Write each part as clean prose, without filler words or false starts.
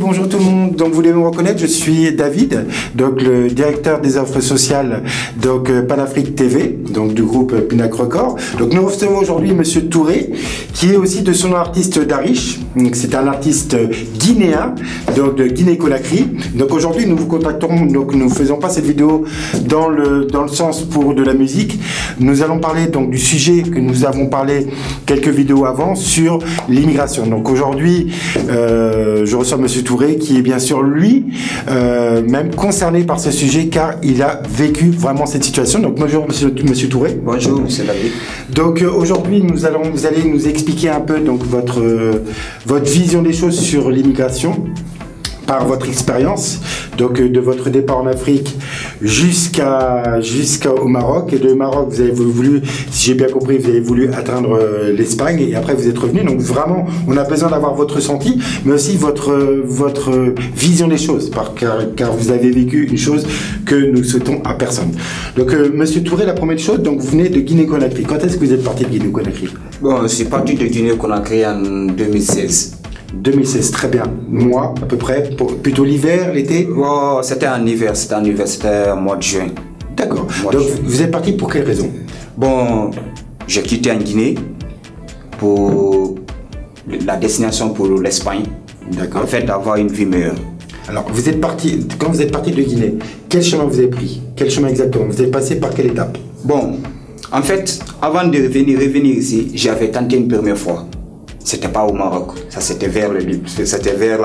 bonjour tout le monde. Donc vous voulez me reconnaître, je suis David, donc le directeur des offres sociales donc Panafrique TV, donc du groupe Pinac Record. Donc nous recevons aujourd'hui Monsieur Touré, qui est aussi de son artiste d'Arish. C'est un artiste guinéen, donc de Guinée-Conakry. Donc aujourd'hui nous vous contactons, donc nous faisons pas cette vidéo dans le sens pour de la musique. Nous allons parler donc du sujet que nous avons parlé quelques vidéos avant sur l'immigration. Donc aujourd'hui je reçois Monsieur Touré qui est bien sûr lui même concerné par ce sujet car il a vécu vraiment cette situation. Donc bonjour Monsieur Touré. Bonjour Monsieur David. Donc aujourd'hui vous allez nous expliquer un peu donc votre vision des choses sur l'immigration par votre expérience, donc de votre départ en Afrique jusqu'au Maroc, et de Maroc vous avez voulu, si j'ai bien compris, vous avez voulu atteindre l'Espagne et après vous êtes revenu. Donc vraiment on a besoin d'avoir votre ressenti, mais aussi votre vision des choses, car vous avez vécu une chose que nous souhaitons à personne. Donc Monsieur Touré, la première chose, donc vous venez de Guinée-Conakry. Quand est-ce que vous êtes parti de Guinée-Conakry? Bon, je suis parti de Guinée-Conakry en 2016. 2016, très bien. Mois à peu près, plutôt l'hiver, l'été? Oh, c'était en hiver, c'était au mois de juin. D'accord. Donc vous êtes parti pour quelle raison? Bon, j'ai quitté en Guinée pour la destination pour l'Espagne. D'accord. En fait, d'avoir une vie meilleure. Alors, vous êtes parti, quand vous êtes parti de Guinée, quel chemin vous avez pris? Quel chemin exactement? Vous êtes passé par quelle étape? Bon, en fait, avant de revenir ici, j'avais tenté une première fois. C'était pas au Maroc, ça c'était vers la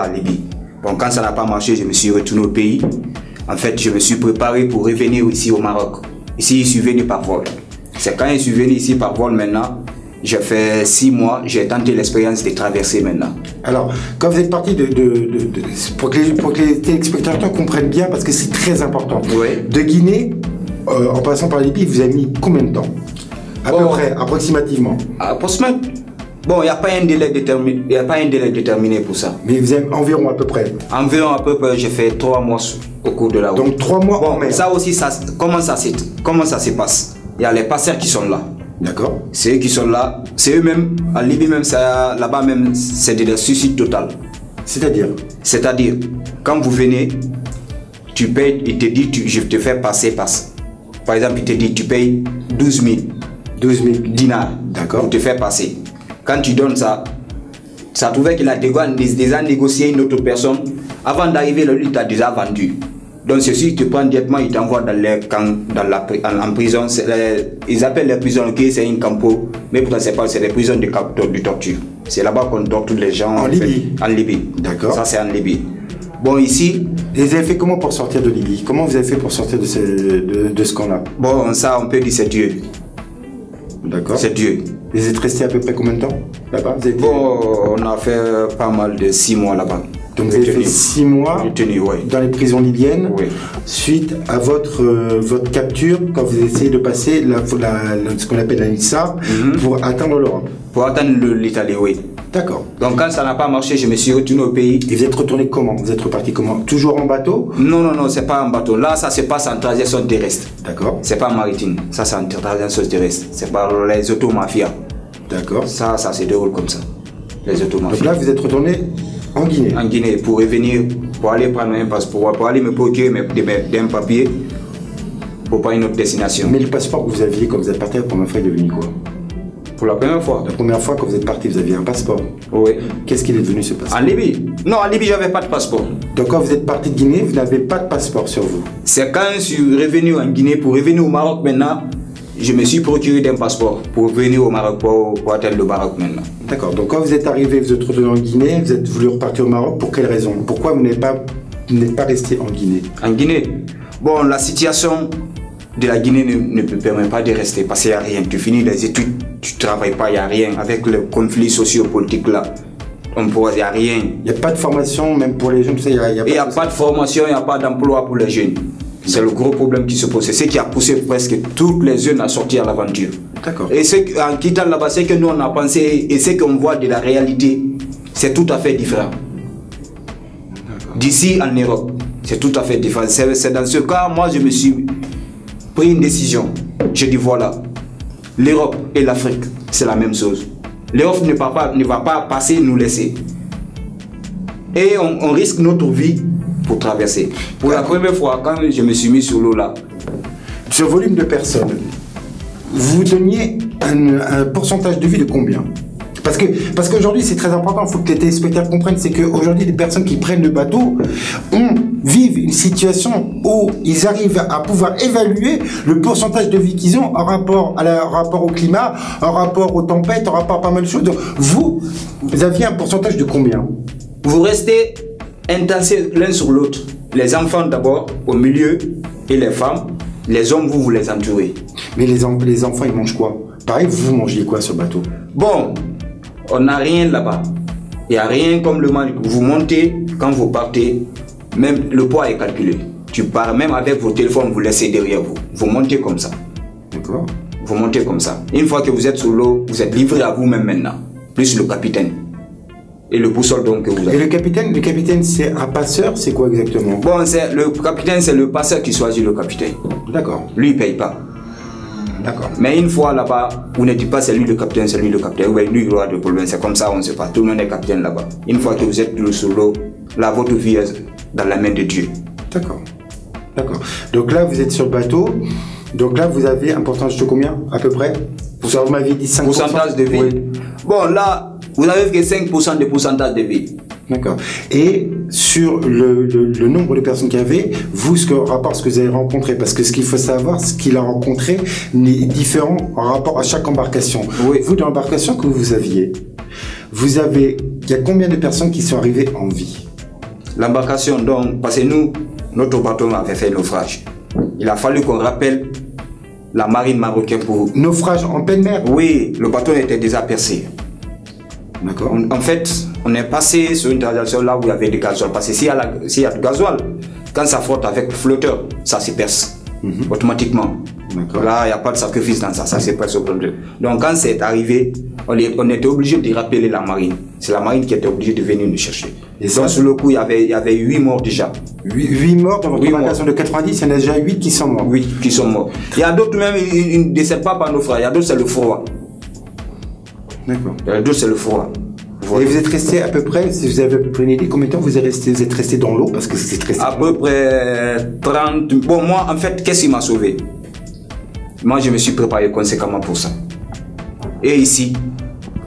Libye. Bon, quand ça n'a pas marché, je me suis retourné au pays. En fait, je me suis préparé pour revenir ici au Maroc. Ici, je suis venu par vol. C'est quand je suis venu ici par vol maintenant, j'ai fait 6 mois, j'ai tenté l'expérience de traverser maintenant. Alors, quand vous êtes parti pour que les téléspectateurs comprennent bien, parce que c'est très important. Oui. De Guinée, en passant par la Libye, vous avez mis combien de temps? À peu près, approximativement. Approximativement. Bon, il n'y a pas un délai déterminé pour ça. Mais vous avez environ à peu près? Environ à peu près, j'ai fait 3 mois au cours de la route. Donc 3 mois en mer. Ça aussi, comment ça se passe? Il y a les passeurs qui sont là. D'accord. C'est eux qui sont là. C'est eux-mêmes, en Libye même, là-bas même, c'est des suicides total. C'est-à-dire? C'est-à-dire, quand vous venez, tu payes, il te dit, je te fais passer. Par exemple, il te dit, tu payes 12 000 dinars. D'accord. Pour te faire passer. Quand tu donnes ça, ça trouvait qu'il a déjà négocié une autre personne. Avant d'arriver, lui, il t'a déjà vendu. Donc, ceci, il te prend directement, il t'envoie dans les camps, en prison. Ils appellent les prisons, ok, c'est une campo, mais pourtant, c'est les prisons de torture. C'est là-bas qu'on torture les gens. En Libye? En Libye. D'accord. Ça, c'est en Libye. Bon, ici. Et vous avez fait comment pour sortir de Libye? Comment vous avez fait pour sortir de ce camp-là? Bon, ça, on peut dire c'est Dieu. D'accord. C'est Dieu. Vous êtes resté à peu près combien de temps là-bas? Bon, on a fait pas mal de 6 mois là-bas. Donc vous avez fait 6 mois dans les prisons libyennes, suite à votre capture, quand vous essayez de passer ce qu'on appelle la Nissa, pour atteindre l'Europe. Pour atteindre l'Italie, oui. D'accord. Donc quand ça n'a pas marché, je me suis retourné au pays. Et vous êtes retourné comment? Vous êtes reparti comment? Toujours en bateau? Non, c'est pas en bateau. Là, ça se passe en transaction terrestre. D'accord. C'est pas maritime. Ça, c'est en transaction terrestre. C'est par les automafias. D'accord. Ça se déroule comme ça. Les automafias. Donc là, vous êtes retourné en Guinée? En Guinée, pour revenir, pour aller prendre un passeport, pour aller me procurer d'un papier pour pas une autre destination. Mais le passeport que vous aviez quand vous êtes parti la première fois, il est devenu quoi? Pour la première fois? La première fois quand vous êtes parti, vous aviez un passeport? Oui. Qu'est-ce qu'il est devenu ce passeport? En Libye? Non, en Libye, j'avais pas de passeport. Donc quand vous êtes parti de Guinée, vous n'avez pas de passeport sur vous? C'est quand je suis revenu en Guinée, pour revenir au Maroc maintenant, je me suis procuré d'un passeport pour venir au Maroc, pour atteindre le Maroc maintenant. D'accord. Donc quand vous êtes arrivé, vous êtes retourné en Guinée, vous êtes voulu repartir au Maroc, pour quelle raison? Pourquoi vous n'êtes pas resté en Guinée? En Guinée? Bon, la situation de la Guinée ne te permet pas de rester parce qu'il n'y a rien. Tu finis les études, tu ne travailles pas, il n'y a rien. Avec le conflit socio-politique là, il n'y a rien. Il n'y a pas de formation, même pour les jeunes, tout ça, il n'y a pas de formation, il n'y a pas d'emploi pour les jeunes. C'est le gros problème qui se pose. C'est ce qui a poussé presque tous les jeunes à sortir à l'aventure. D'accord. Et en quittant là-bas, ce que nous on a pensé et ce qu'on voit de la réalité, c'est tout à fait différent. D'ici en Europe, c'est tout à fait différent. C'est dans ce cas, moi je me suis pris une décision. Je dis voilà, l'Europe et l'Afrique, c'est la même chose. L'Europe ne va pas passer, nous laisser. Et on risque notre vie pour traverser. Pour la première fois, quand je me suis mis sur l'eau là. Sur volume de personnes, vous donniez un pourcentage de vie de combien? Parce qu'aujourd'hui, c'est très important, il faut que les téléspectateurs comprennent, c'est qu'aujourd'hui, les personnes qui prennent le bateau vivent une situation où ils arrivent à pouvoir évaluer le pourcentage de vie qu'ils ont en rapport au climat, en rapport aux tempêtes, en rapport à pas mal de choses. Donc, vous aviez un pourcentage de combien? Vous restez intensifs l'un sur l'autre. Les enfants d'abord, au milieu, et les femmes. Les hommes, vous les entourez. Mais les enfants, ils mangent quoi? Pareil, vous mangez quoi sur le bateau? Bon, on n'a rien là-bas. Il n'y a rien comme le manque. Vous montez, quand vous partez, même le poids est calculé. Tu pars même avec vos téléphones, vous laissez derrière vous. Vous montez comme ça. D'accord. Vous montez comme ça. Une fois que vous êtes sur l'eau, vous êtes livré à vous-même maintenant. Plus le capitaine. Et le boussole donc que vous avez. Et le capitaine c'est un passeur, c'est quoi exactement? Bon, le capitaine, c'est le passeur qui choisit le capitaine. D'accord. Lui, il ne paye pas. D'accord. Mais une fois là-bas, vous ne dites pas c'est lui le capitaine, c'est lui le capitaine. Oui, lui, il aura des problèmes. C'est comme ça, on ne sait pas. Tout le monde est capitaine là-bas. Une fois que vous êtes sur l'eau, là, votre vie est dans la main de Dieu. D'accord. D'accord. Donc là, vous êtes sur le bateau. Donc là, vous avez un pourcentage de combien, à peu près? Vous m'avez dit 5%. Pourcentage de vie. Oui. Bon, là, vous n'avez que 5% de pourcentage de vie. D'accord. Et sur le nombre de personnes qu'il y avait, vous, rapport à ce que vous avez rencontré, parce que ce qu'il faut savoir, ce qu'il a rencontré est différent en rapport à chaque embarcation. Oui. Vous, dans l'embarcation que vous aviez, il y a combien de personnes qui sont arrivées en vie? L'embarcation, donc, parce que nous, notre bateau avait fait naufrage. Il a fallu qu'on rappelle la marine marocaine pour... Naufrage en pleine mer? Oui, le bateau était déjà percé. D'accord. En fait, on est passé sur une transaction là où il y avait du gasoil. Parce que s'il y a du gasoil, quand ça frotte avec le flotteur, ça se perce automatiquement. Là, il n'y a pas de sacrifice dans ça, ça se perce au problème. Donc quand c'est arrivé, on était obligé de rappeler la marine. C'est la marine qui était obligée de venir nous chercher. Et donc sur le coup, il y avait 8 morts déjà. 8 morts dans votre embarcation de 90, il y en a déjà 8 qui sont morts. 8 qui sont morts. Il y a d'autres même, ils ne décèdent pas par naufrage, il y a d'autres c'est le froid. D'accord. D'autres c'est le froid. Et vous êtes resté à peu près, si vous avez à peu près une idée, combien de temps vous êtes resté dans l'eau? Parce que c'est très... À peu près 30... Bon, moi, en fait, qu'est-ce qui m'a sauvé? Moi, je me suis préparé conséquemment pour ça. Et ici,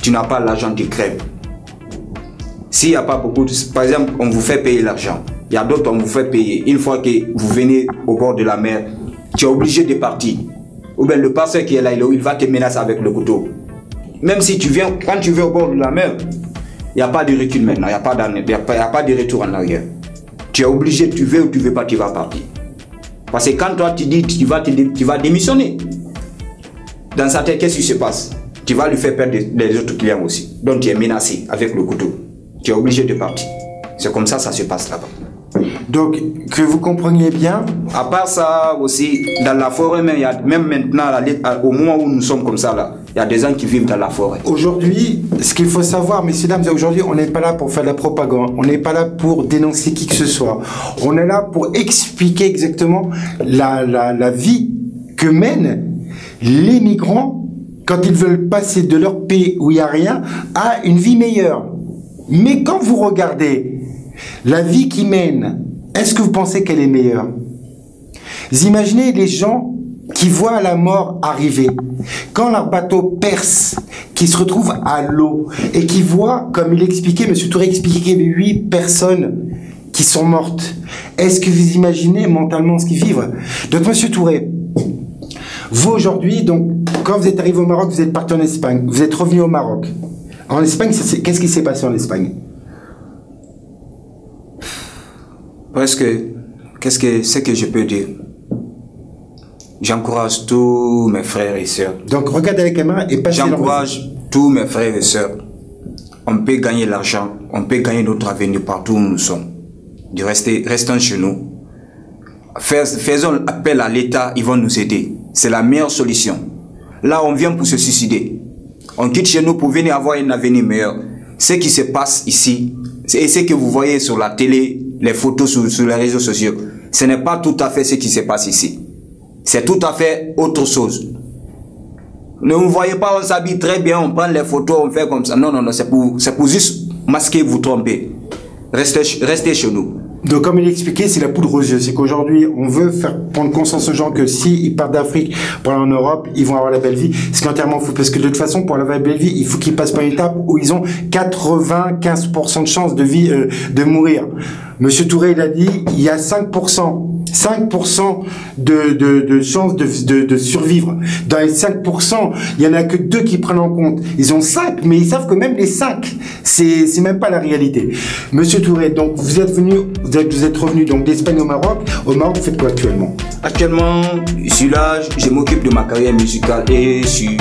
tu n'as pas l'argent, tu crèves. S'il n'y a pas beaucoup de... Par exemple, on vous fait payer l'argent. Il y a d'autres, on vous fait payer. Une fois que vous venez au bord de la mer, tu es obligé de partir. Ou bien le passeur qui est là, il va te menacer avec le couteau. Même si tu viens, quand tu viens au bord de la mer, il n'y a pas de recul maintenant, il n'y a pas de retour en arrière. Tu es obligé, tu veux ou tu ne veux pas, tu vas partir. Parce que quand toi tu dis tu vas démissionner, dans sa tête, qu'est-ce qui se passe? Tu vas lui faire perdre les autres clients aussi. Donc tu es menacé avec le couteau. Tu es obligé de partir. C'est comme ça se passe là-bas. Donc, que vous compreniez bien. À part ça aussi, dans la forêt, même maintenant, au moment où nous sommes comme ça, là, il y a des gens qui vivent dans la forêt. Aujourd'hui, ce qu'il faut savoir, messieurs, dames, aujourd'hui, on n'est pas là pour faire de la propagande. On n'est pas là pour dénoncer qui que ce soit. On est là pour expliquer exactement la vie que mènent les migrants quand ils veulent passer de leur pays où il n'y a rien à une vie meilleure. Mais quand vous regardez la vie qu'ils mènent, est-ce que vous pensez qu'elle est meilleure? Vous imaginez les gens qui voient la mort arriver, quand leur bateau perce, qui se retrouvent à l'eau, et qui voient, comme il expliquait, M. Touré expliquait qu'il y avait 8 personnes qui sont mortes. Est-ce que vous imaginez mentalement ce qu'ils vivent? Donc, M. Touré, vous aujourd'hui, donc, quand vous êtes arrivé au Maroc, vous êtes parti en Espagne, vous êtes revenu au Maroc. En Espagne, qu'est-ce qui s'est passé en Espagne? Presque, ce que je peux dire? J'encourage tous mes frères et sœurs. Donc regardez la caméra et passez. J'encourage tous mes frères et sœurs. On peut gagner l'argent, on peut gagner notre avenir partout où nous sommes. Restons chez nous. Faisons appel à l'État, ils vont nous aider. C'est la meilleure solution. Là, on vient pour se suicider. On quitte chez nous pour venir avoir un avenir meilleur. Ce qui se passe ici, et ce que vous voyez sur la télé, les photos sur les réseaux sociaux, ce n'est pas tout à fait ce qui se passe ici. C'est tout à fait autre chose. Ne vous voyez pas, on s'habille très bien, on prend les photos, on fait comme ça. Non, non, non, c'est pour juste masquer, vous tromper. restez chez nous. Donc, comme il expliquait, c'est la poudre aux yeux. C'est qu'aujourd'hui, on veut faire prendre conscience aux gens que s'ils partent d'Afrique pour aller en Europe, ils vont avoir la belle vie. C'est entièrement fou. Parce que de toute façon, pour avoir la belle vie, il faut qu'ils passent par une étape où ils ont 95% de chances de vie, de mourir. Monsieur Touré, il a dit, il y a 5% de chances de survivre. Dans les 5%, il y en a que 2 qui prennent en compte. Ils ont 5, mais ils savent que même les 5, c'est même pas la réalité. Monsieur Touré, donc vous êtes revenu donc d'Espagne au Maroc. Au Maroc, vous faites quoi actuellement? Actuellement, je suis là, je m'occupe de ma carrière musicale et je suis